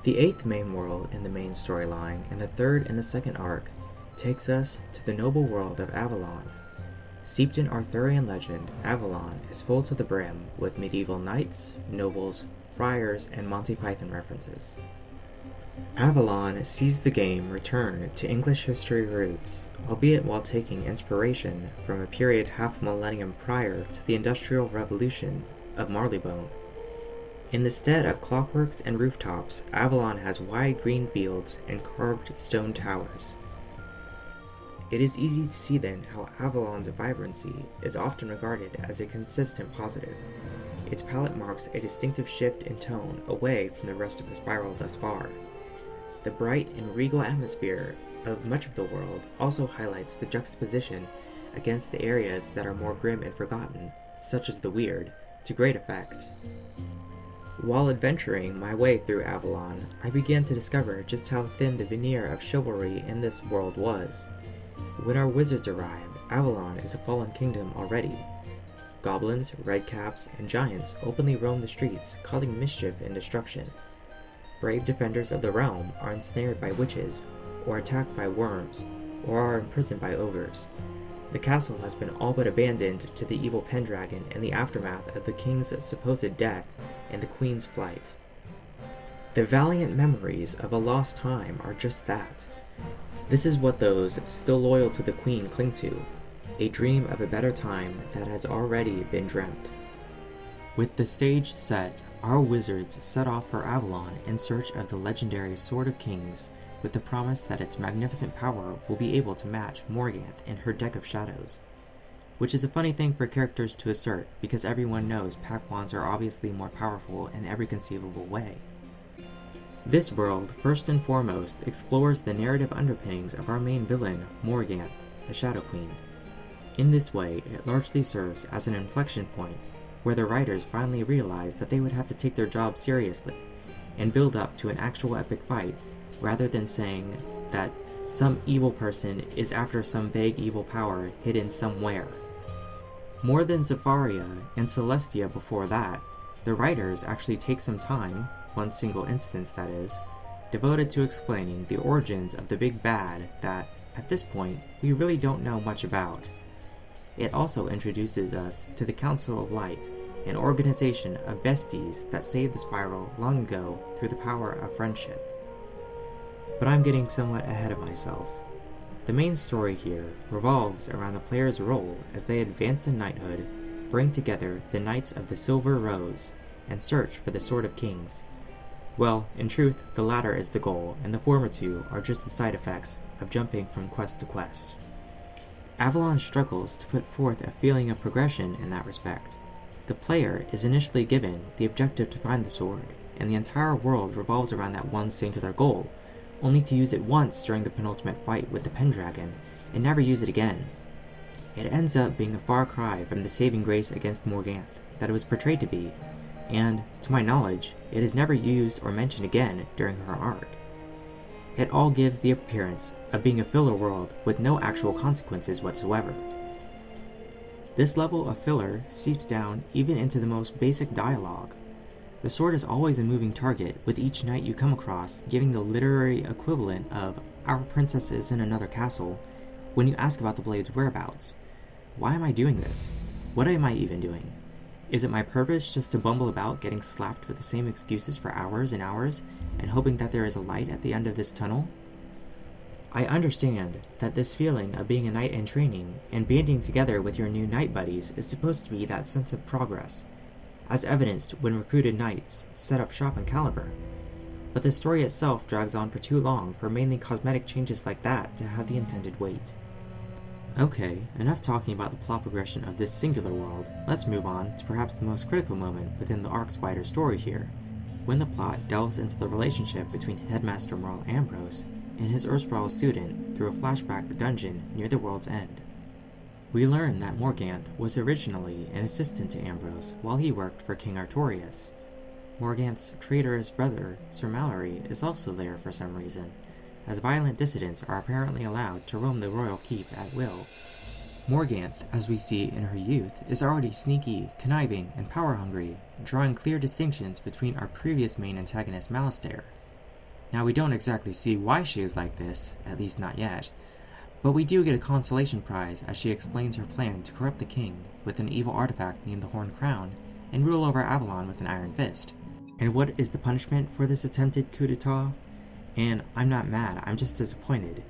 The eighth main world in the main storyline, and the third in the second arc, takes us to the noble world of Avalon. Steeped in Arthurian legend, Avalon is full to the brim with medieval knights, nobles, friars, and Monty Python references. Avalon sees the game return to English history roots, albeit while taking inspiration from a period half a millennium prior to the Industrial Revolution of Marleybone. In the stead of clockworks and rooftops, Avalon has wide green fields and carved stone towers. It is easy to see then how Avalon's vibrancy is often regarded as a consistent positive. Its palette marks a distinctive shift in tone away from the rest of the spiral thus far. The bright and regal atmosphere of much of the world also highlights the juxtaposition against the areas that are more grim and forgotten, such as the weird, to great effect. While adventuring my way through Avalon, I began to discover just how thin the veneer of chivalry in this world was. When our wizards arrive, Avalon is a fallen kingdom already. Goblins, redcaps, and giants openly roam the streets, causing mischief and destruction. Brave defenders of the realm are ensnared by witches, or attacked by worms, or are imprisoned by ogres. The castle has been all but abandoned to the evil Pendragon in the aftermath of the king's supposed death and the queen's flight. The valiant memories of a lost time are just that. This is what those still loyal to the queen cling to, a dream of a better time that has already been dreamt. With the stage set, our wizards set off for Avalon in search of the legendary Sword of Kings, with the promise that its magnificent power will be able to match Morganth and her deck of shadows. Which is a funny thing for characters to assert, because everyone knows pack wands are obviously more powerful in every conceivable way. This world, first and foremost, explores the narrative underpinnings of our main villain, Morganth, the Shadow Queen. In this way, it largely serves as an inflection point, where the writers finally realized that they would have to take their job seriously, and build up to an actual epic fight, rather than saying that some evil person is after some vague evil power hidden somewhere. More than Zafaria and Celestia before that, the writers actually take some time, one single instance that is, devoted to explaining the origins of the big bad that, at this point, we really don't know much about. It also introduces us to the Council of Light, an organization of besties that saved the spiral long ago through the power of friendship. But I'm getting somewhat ahead of myself. The main story here revolves around the player's role as they advance in knighthood, bring together the Knights of the Silver Rose, and search for the Sword of Kings. Well, in truth, the latter is the goal, and the former two are just the side effects of jumping from quest to quest. Avalon struggles to put forth a feeling of progression in that respect. The player is initially given the objective to find the sword, and the entire world revolves around that one singular goal, only to use it once during the penultimate fight with the Pendragon, and never use it again. It ends up being a far cry from the saving grace against Morganth that it was portrayed to be, and, to my knowledge, it is never used or mentioned again during her arc. It all gives the appearance of being a filler world with no actual consequences whatsoever. This level of filler seeps down even into the most basic dialogue. The sword is always a moving target, with each knight you come across giving the literary equivalent of "our princess is in another castle" when you ask about the blade's whereabouts. Why am I doing this? What am I even doing? Is it my purpose just to bumble about getting slapped with the same excuses for hours and hours, and hoping that there is a light at the end of this tunnel? I understand that this feeling of being a knight in training and banding together with your new knight buddies is supposed to be that sense of progress, as evidenced when recruited knights set up shop in Caliber. But the story itself drags on for too long for mainly cosmetic changes like that to have the intended weight. Okay, enough talking about the plot progression of this singular world, let's move on to perhaps the most critical moment within the arc's wider story here, when the plot delves into the relationship between Headmaster Merle Ambrose and his erstwhile student through a flashback dungeon near the world's end. We learn that Morganth was originally an assistant to Ambrose while he worked for King Artorias. Morganth's traitorous brother, Sir Mallory, is also there for some reason, as violent dissidents are apparently allowed to roam the royal keep at will. Morganth, as we see in her youth, is already sneaky, conniving, and power-hungry, drawing clear distinctions between our previous main antagonist Malastair. Now, we don't exactly see why she is like this, at least not yet, but we do get a consolation prize as she explains her plan to corrupt the king with an evil artifact named the Horned Crown and rule over Avalon with an iron fist. And what is the punishment for this attempted coup d'etat? And I'm not mad, I'm just disappointed.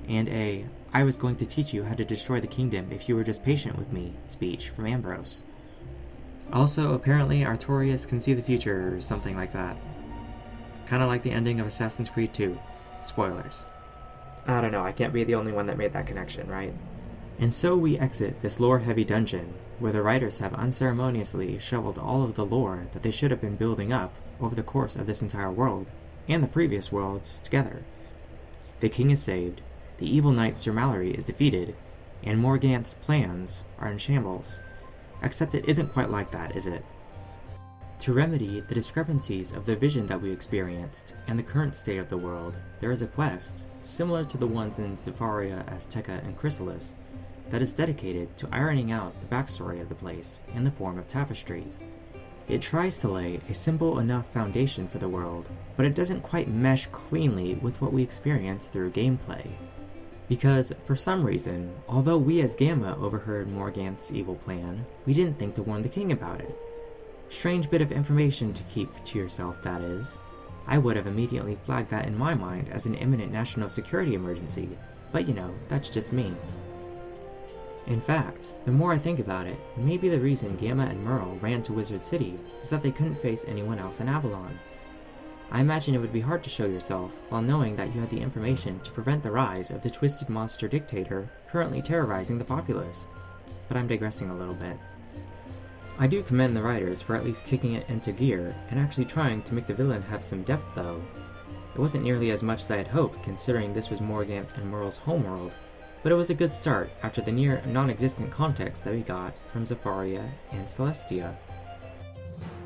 And a "I was going to teach you how to destroy the kingdom if you were just patient with me" speech from Ambrose. Also, apparently Artorias can see the future or something like that. Kinda like the ending of Assassin's Creed 2. Spoilers. I don't know, I can't be the only one that made that connection, right? And so we exit this lore-heavy dungeon, where the writers have unceremoniously shoveled all of the lore that they should have been building up over the course of this entire world, and the previous worlds together. The king is saved, the evil knight Sir Mallory is defeated, and Morganth's plans are in shambles. Except it isn't quite like that, is it? To remedy the discrepancies of the vision that we experienced and the current state of the world, there is a quest, similar to the ones in Zepharia, Azteca, and Chrysalis, that is dedicated to ironing out the backstory of the place in the form of tapestries. It tries to lay a simple enough foundation for the world, but it doesn't quite mesh cleanly with what we experience through gameplay. Because, for some reason, although we as Gamma overheard Morganth's evil plan, we didn't think to warn the king about it. Strange bit of information to keep to yourself, that is. I would have immediately flagged that in my mind as an imminent national security emergency, but you know, that's just me. In fact, the more I think about it, maybe the reason Gamma and Merle ran to Wizard City is that they couldn't face anyone else in Avalon. I imagine it would be hard to show yourself while knowing that you had the information to prevent the rise of the twisted monster dictator currently terrorizing the populace. But I'm digressing a little bit. I do commend the writers for at least kicking it into gear and actually trying to make the villain have some depth though. It wasn't nearly as much as I had hoped considering this was Morganth and Merle's homeworld, but it was a good start after the near non-existent context that we got from Zepharia and Celestia.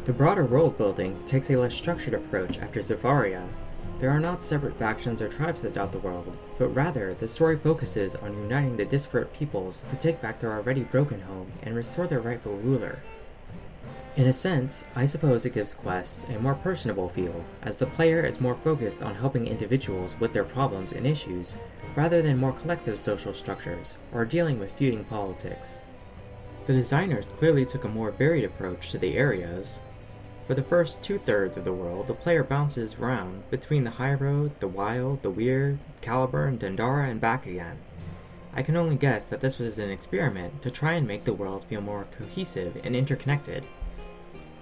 The broader world building takes a less structured approach after Zepharia. There are not separate factions or tribes that dot the world, but rather the story focuses on uniting the disparate peoples to take back their already broken home and restore their rightful ruler. In a sense, I suppose it gives quests a more personable feel, as the player is more focused on helping individuals with their problems and issues, rather than more collective social structures, or dealing with feuding politics. The designers clearly took a more varied approach to the areas. For the first two-thirds of the world, the player bounces around between the High Road, the Wild, the Weird, Caliburn, Dendara, and back again. I can only guess that this was an experiment to try and make the world feel more cohesive and interconnected.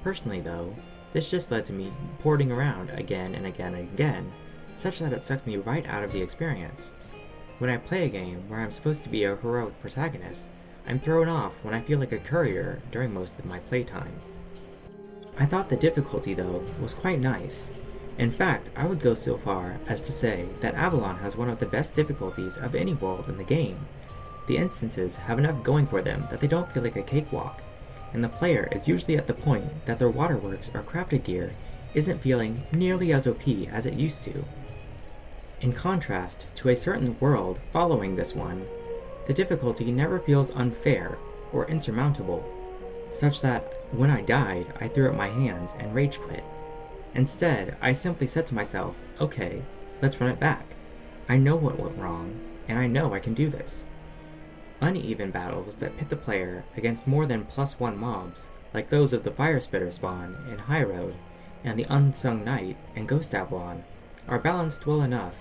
Personally though, this just led to me porting around again and again and again, such that it sucked me right out of the experience. When I play a game where I'm supposed to be a heroic protagonist, I'm thrown off when I feel like a courier during most of my playtime. I thought the difficulty though was quite nice. In fact, I would go so far as to say that Avalon has one of the best difficulties of any world in the game. The instances have enough going for them that they don't feel like a cakewalk, and the player is usually at the point that their waterworks or crafted gear isn't feeling nearly as OP as it used to. In contrast to a certain world following this one, the difficulty never feels unfair or insurmountable, such that when I died, I threw up my hands and rage quit. Instead, I simply said to myself, okay, let's run it back. I know what went wrong, and I know I can do this. Uneven battles that pit the player against more than +1 mobs, like those of the Fire Spitter spawn in High Road, and the Unsung Knight in Ghost Avalon, are balanced well enough,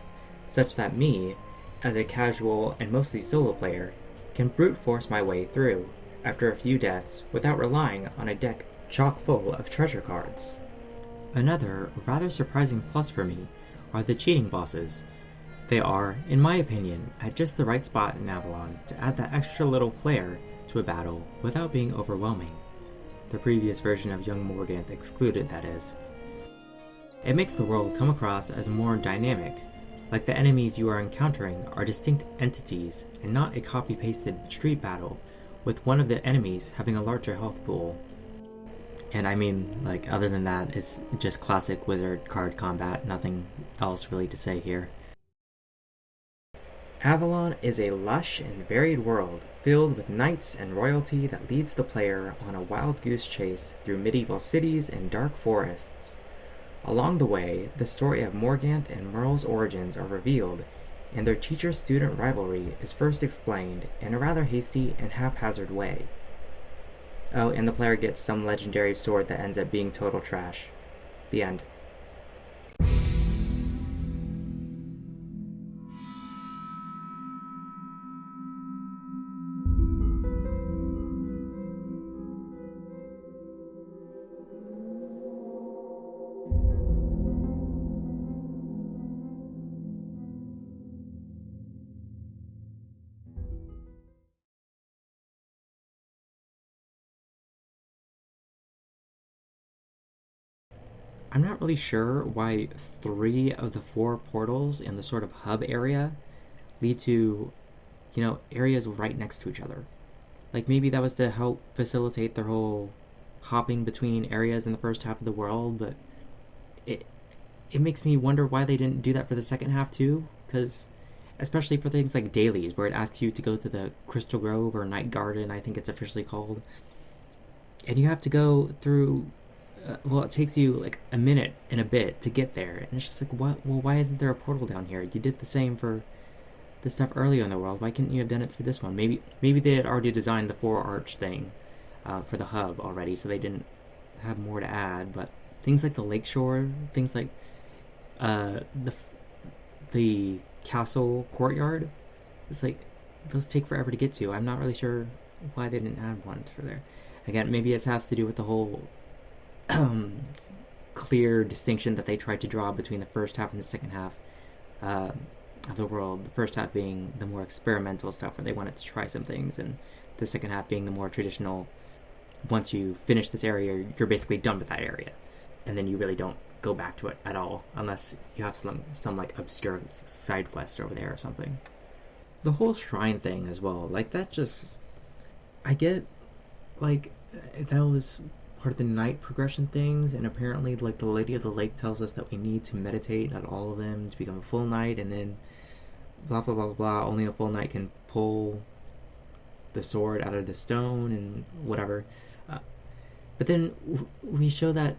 such that me, as a casual and mostly solo player, can brute force my way through, after a few deaths, without relying on a deck chock full of treasure cards. Another rather surprising plus for me are the cheating bosses. They are, in my opinion, at just the right spot in Avalon to add that extra little flair to a battle without being overwhelming. The previous version of Young Morganth excluded, that is. It makes the world come across as more dynamic, like the enemies you are encountering are distinct entities and not a copy-pasted street battle, with one of the enemies having a larger health pool. And I mean, like, other than that, it's just classic wizard card combat, nothing else really to say here. Avalon is a lush and varied world, filled with knights and royalty that leads the player on a wild goose chase through medieval cities and dark forests. Along the way, the story of Morganth and Merle's origins are revealed, and their teacher-student rivalry is first explained in a rather hasty and haphazard way. Oh, and the player gets some legendary sword that ends up being total trash. The end. I'm not really sure why 3 of the 4 portals in the sort of hub area lead to, areas right next to each other. Like, maybe that was to help facilitate their whole hopping between areas in the first half of the world, but it makes me wonder why they didn't do that for the second half too, because especially for things like dailies, where it asks you to go to the Crystal Grove or Night Garden, I think it's officially called, and you have to go through it takes you like a minute and a bit to get there, and it's just like, what? Well, why isn't there a portal down here? You did the same for the stuff earlier in the world. Why couldn't you have done it for this one? Maybe they had already designed the 4-arch thing for the hub already, so they didn't have more to add. But things like the lakeshore, things like the castle courtyard, it's like those take forever to get to. I'm not really sure why they didn't add one for there. Again, maybe it has to do with the whole clear distinction that they tried to draw between the first half and the second half of the world. The first half being the more experimental stuff where they wanted to try some things, and the second half being the more traditional, once you finish this area, you're basically done with that area, and then you really don't go back to it at all unless you have some like obscure side quest over there or something. The whole shrine thing as well, like that just, I get, like, that was part of the night progression things, and apparently like the Lady of the Lake tells us that we need to meditate at all of them to become a full knight, and then blah blah blah blah blah, only a full knight can pull the sword out of the stone and whatever. But then we show that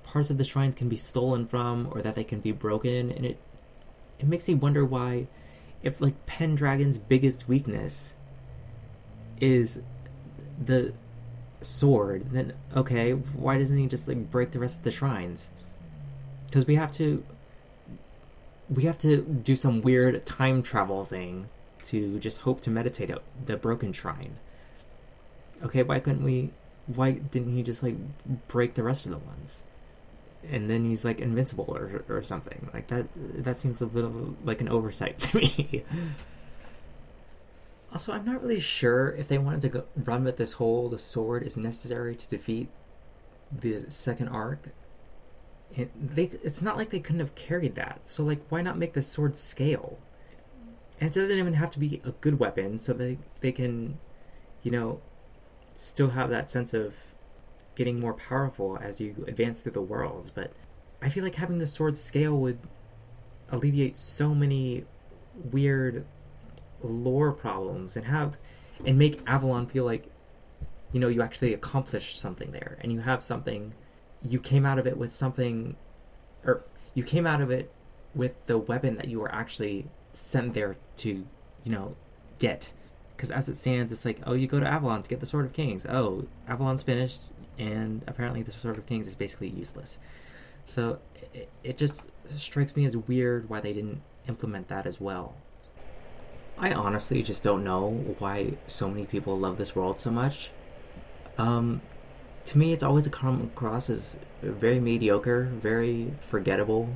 parts of the shrines can be stolen from, or that they can be broken, and it makes me wonder why, if like Pendragon's biggest weakness is the sword, then okay, why doesn't he just like break the rest of the shrines? Because we have to do some weird time travel thing to just hope to meditate at the broken shrine. Okay, why didn't he just like break the rest of the ones, and then he's like invincible or something like that? That seems a little like an oversight to me. Also, I'm not really sure if they wanted to run with this whole the sword is necessary to defeat the second arc. It's not like they couldn't have carried that. So, like, why not make the sword scale? And it doesn't even have to be a good weapon, so they can, still have that sense of getting more powerful as you advance through the worlds. But I feel like having the sword scale would alleviate so many weird lore problems and make Avalon feel like you actually accomplished something there, and you have something, you came out of it with something, or you came out of it with the weapon that you were actually sent there to get. Because as it stands, it's like, oh, you go to Avalon to get the Sword of Kings. Oh, Avalon's finished, and apparently the Sword of Kings is basically useless. So it just strikes me as weird why they didn't implement that as well. I honestly just don't know why so many people love this world so much. To me, it's always come across as very mediocre, very forgettable.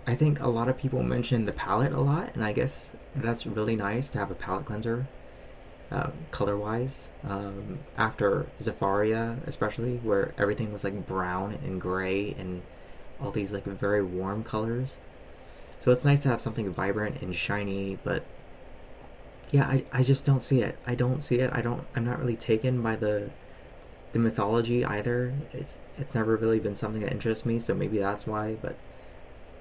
I think a lot of people mention the palette a lot, and I guess that's really nice to have a palette cleanser, color-wise. After Zafaria, especially, where everything was like brown and gray and all these like very warm colors. So it's nice to have something vibrant and shiny, but yeah, I just don't see it. I don't see it. I'm not really taken by the mythology either. It's never really been something that interests me, so maybe that's why, but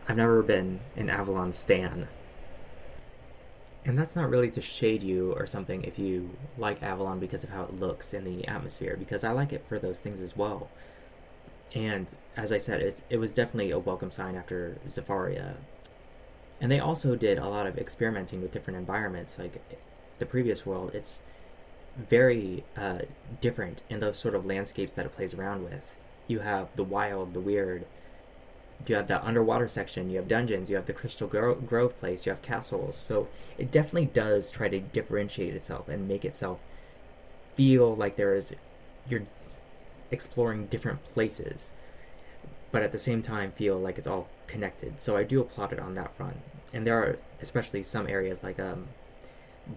I've never been an Avalon stan. And that's not really to shade you or something if you like Avalon because of how it looks in the atmosphere, because I like it for those things as well. And as I said, it was definitely a welcome sign after Zafaria. And they also did a lot of experimenting with different environments. Like the previous world, it's very different in those sort of landscapes that it plays around with. You have the wild, the weird. You have that underwater section. You have dungeons. You have the Crystal Grove place. You have castles. So it definitely does try to differentiate itself and make itself feel like you're exploring different places, but at the same time feel like it's all connected. So I do applaud it on that front. And there are especially some areas like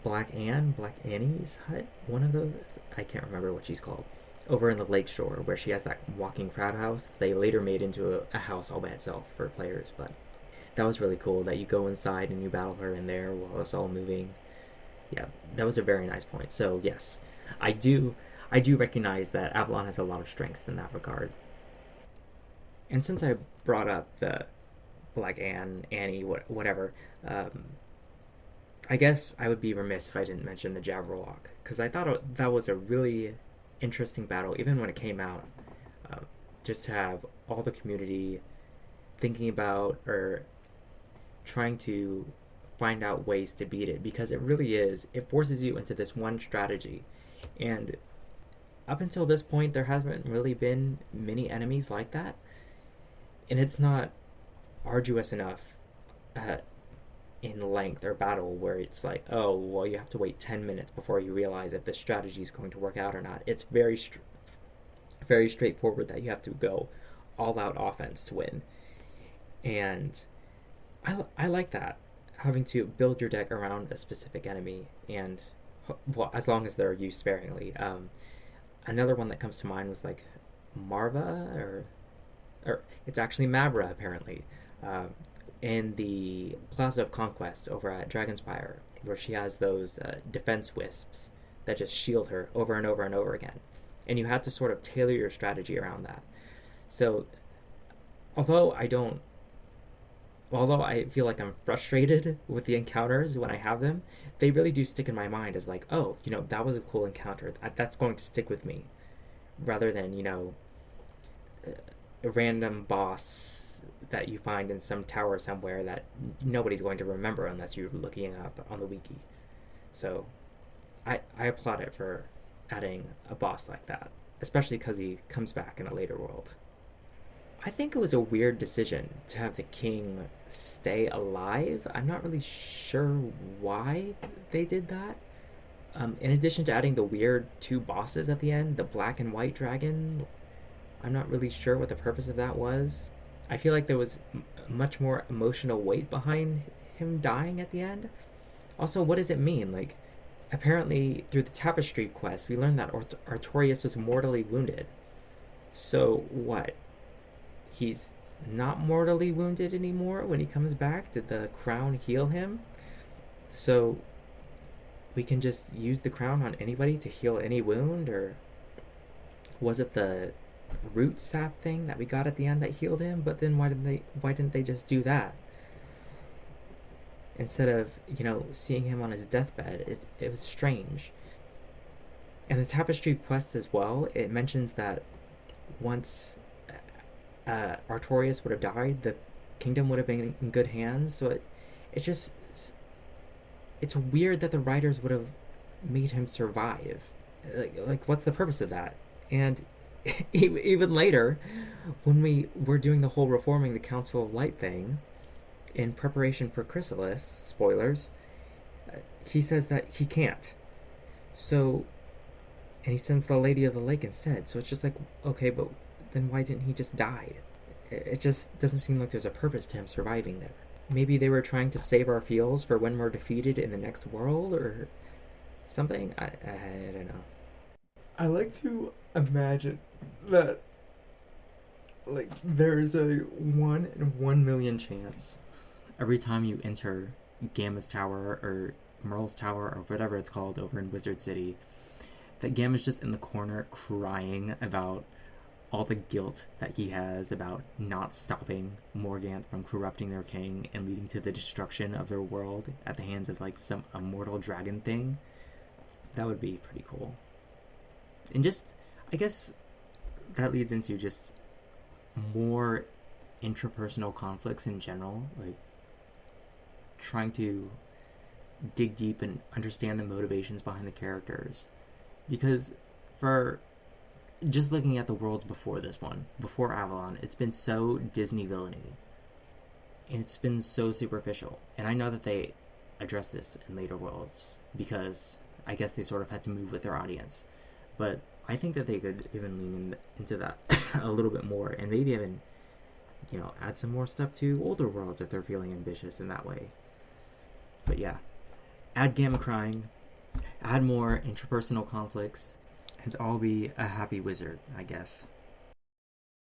Black Annie's hut, one of those, I can't remember what she's called, over in the lakeshore where she has that walking crab house. They later made into a house all by itself for players, but that was really cool that you go inside and you battle her in there while it's all moving. Yeah, that was a very nice point. So yes, I do recognize that Avalon has a lot of strengths in that regard. And since I brought up the Black Annie, whatever, I guess I would be remiss if I didn't mention the Jabberwock, because I thought that was a really interesting battle, even when it came out. Just to have all the community thinking about or trying to find out ways to beat it, because it forces you into this one strategy. And up until this point, there hasn't really been many enemies like that, and it's not arduous enough in length or battle where it's like, oh, well, you have to wait 10 minutes before you realize if the strategy is going to work out or not. It's very straightforward that you have to go all out offense to win. And I like that, having to build your deck around a specific enemy, and well, as long as they're used sparingly. Another one that comes to mind was like Marva, or it's actually Mabra apparently, in the Plaza of Conquest over at Dragonspire, where she has those defense wisps that just shield her over and over and over again, and you had to sort of tailor your strategy around that. So, although I feel like I'm frustrated with the encounters when I have them, they really do stick in my mind as like, oh, that was a cool encounter. That's going to stick with me, rather than a random boss that you find in some tower somewhere that nobody's going to remember unless you're looking up on the wiki. So I applaud it for adding a boss like that, especially because he comes back in a later world. I think it was a weird decision to have the king stay alive. I'm not really sure why they did that. In addition to adding the weird two bosses at the end, the black and white dragon, I'm not really sure what the purpose of that was. I feel like there was much more emotional weight behind him dying at the end. Also, what does it mean? Like, apparently, through the Tapestry quest, we learned that Artorias was mortally wounded. So, what? He's not mortally wounded anymore when he comes back? Did the crown heal him? So, we can just use the crown on anybody to heal any wound? Or was it the root sap thing that we got at the end that healed him? But then why didn't they just do that instead of seeing him on his deathbed? It was strange. And the Tapestry quest as well, it mentions that once Artorias would have died, the kingdom would have been in good hands. So it's weird that the writers would have made him survive. Like what's the purpose of that? And even later, when we were doing the whole reforming the Council of Light thing in preparation for Chrysalis, spoilers, he says that he can't. So, and he sends the Lady of the Lake instead. So it's just like, okay, but then why didn't he just die? It just doesn't seem like there's a purpose to him surviving there. Maybe they were trying to save our feels for when we're defeated in the next world or something? I don't know. I like to imagine that, like, there's a 1 in 1 million chance every time you enter Gamma's Tower or Merle's Tower or whatever it's called over in Wizard City, that Gamma's just in the corner crying about all the guilt that he has about not stopping Morganth from corrupting their king and leading to the destruction of their world at the hands of like some immortal dragon thing. That would be pretty cool. And just, I guess that leads into just more intrapersonal conflicts in general, like trying to dig deep and understand the motivations behind the characters. Because for just looking at the worlds before this one, before Avalon, it's been so Disney villainy. It's been so superficial. And I know that they address this in later worlds because I guess they sort of had to move with their audience. But I think that they could even lean into that a little bit more and maybe even, add some more stuff to older worlds if they're feeling ambitious in that way. But yeah, add gamma crying, add more interpersonal conflicts, and I'll be a happy wizard, I guess.